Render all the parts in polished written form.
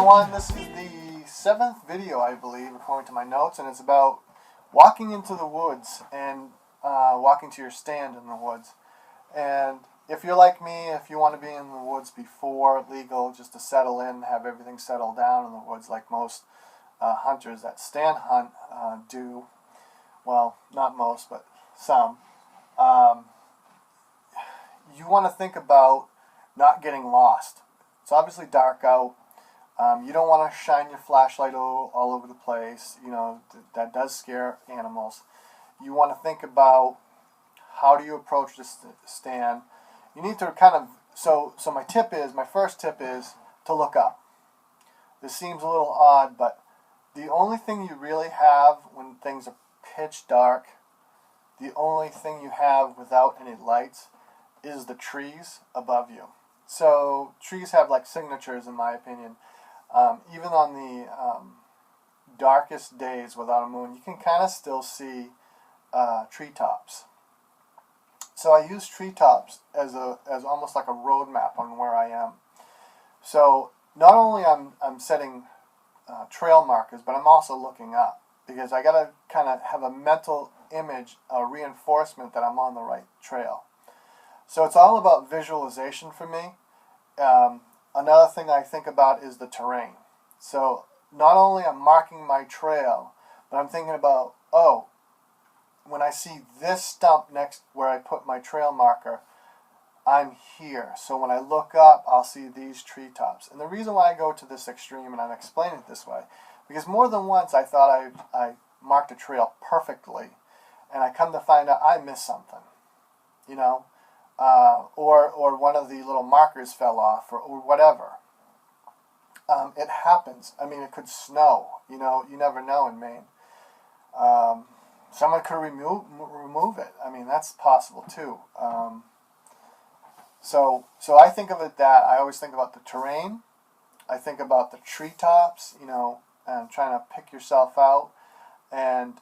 everyone. This is the 7th video, I believe, according to my notes, and it's about walking into the woods and walking to your stand in the woods. And if you're like me, if you want to be in the woods before legal, just to settle in, have everything settle down in the woods like most hunters that stand hunt do, well, not most, but some, you want to think about not getting lost. It's obviously dark out. You don't want to shine your flashlight all over the place. You know, that does scare animals. You want to think about how do you approach this stand. You need to kind of, so my first tip is to look up. This seems a little odd, but the only thing you really have when things are pitch dark, the only thing you have without any lights is the trees above you. So trees have like signatures, in my opinion. Even on the darkest days without a moon, you can kind of still see treetops. So I use treetops as almost like a roadmap on where I am. So not only I'm setting trail markers, but I'm also looking up, because I got to kind of have a mental image, a reinforcement that I'm on the right trail. So it's all about visualization for me. Another thing I think about is the terrain. So not only I'm marking my trail, but I'm thinking about, oh, when I see this stump next where I put my trail marker, I'm here. So when I look up, I'll see these treetops. And the reason why I go to this extreme, and I'm explaining it this way, because more than once I thought I marked a trail perfectly, and I come to find out I missed something, you know, or one of the little markers fell off, or whatever. It happens. I mean, it could snow. You know, you never know in Maine. Someone could remove it. I mean, that's possible too. So I think of it that I always think about the terrain. I think about the treetops, you know, and trying to pick yourself out, and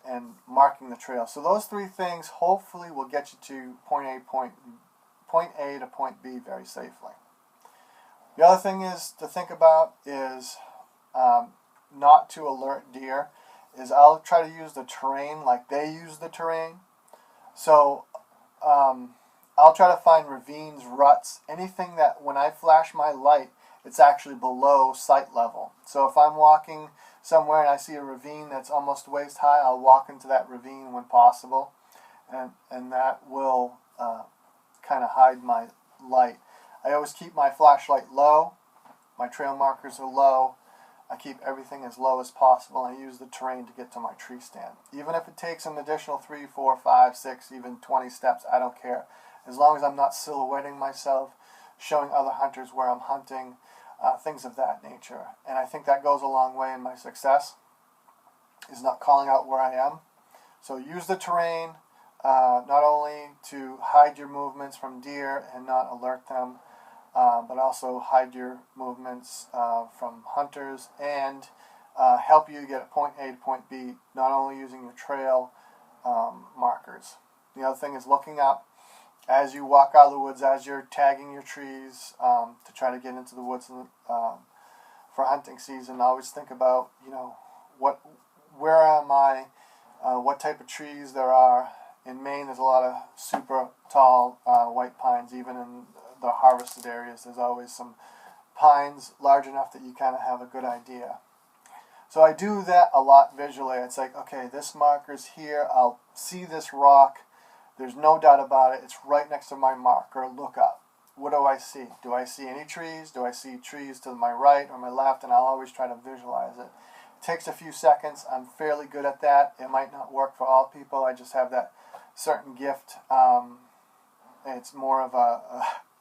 marking the trail. So those three things hopefully will get you to point A to point B very safely. The other thing is to think about is not to alert deer. Is I'll try to use the terrain like they use the terrain. So I'll try to find ravines, ruts, anything that when I flash my light, it's actually below sight level. So if I'm walking somewhere and I see a ravine that's almost waist high, I'll walk into that ravine when possible, and that will kind of hide my light. I always keep my flashlight low. My trail markers are low. I keep everything as low as possible, and I use the terrain to get to my tree stand. Even if it takes an additional 3, 4, 5, 6, even 20 steps, I don't care. As long as I'm not silhouetting myself, showing other hunters where I'm hunting, things of that nature. And I think that goes a long way in my success, is not calling out where I am. So use the terrain, not only to hide your movements from deer and not alert them, but also hide your movements from hunters, and help you get point A to point B, not only using your trail markers. The other thing is looking up as you walk out of the woods, as you're tagging your trees to try to get into the woods for hunting season. Always think about, you know, where am I, what type of trees there are. In Maine, there's a lot of super tall white pines. Even in the harvested areas, there's always some pines large enough that you kind of have a good idea. So I do that a lot visually. It's like, okay, this marker's here. I'll see this rock. There's no doubt about it. It's right next to my marker. Look up. What do I see? Do I see any trees? Do I see trees to my right or my left? And I'll always try to visualize it. It takes a few seconds. I'm fairly good at that. It might not work for all people. I just have that certain gift. It's more of a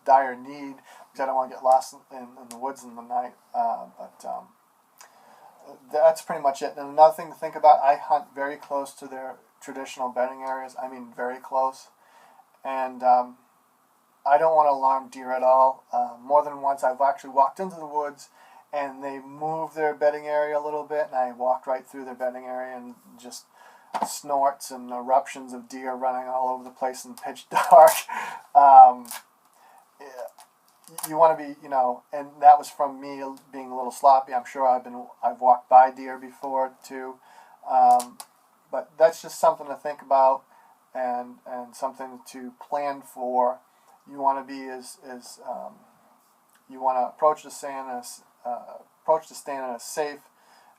dire need, because I don't want to get lost in the woods in the night. But that's pretty much it. And another thing to think about, I hunt very close to their traditional bedding areas. I mean, very close. And I don't want to alarm deer at all. More than once I've actually walked into the woods and they moved their bedding area a little bit, and I walked right through their bedding area, and just snorts and eruptions of deer running all over the place in pitch dark. you want to be, and that was from me being a little sloppy. I'm sure I've walked by deer before too, but that's just something to think about and something to plan for. You want to be you want to approach the stand in a safe,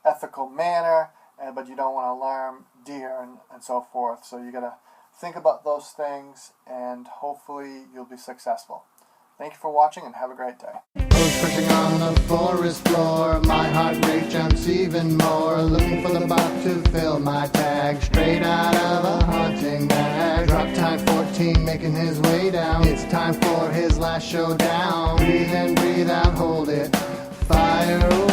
ethical manner, but you don't want to alarm deer and so forth. So you got to think about those things, and hopefully you'll be successful. Thank you for watching, and have a great day. I was pushing on the forest floor, my heart rate jumps even more, looking for the buck to fill my tag, straight out of a hunting bag. Drop time 14, making his way down, it's time for his last showdown. Breathe in, breathe out, hold it, fire away.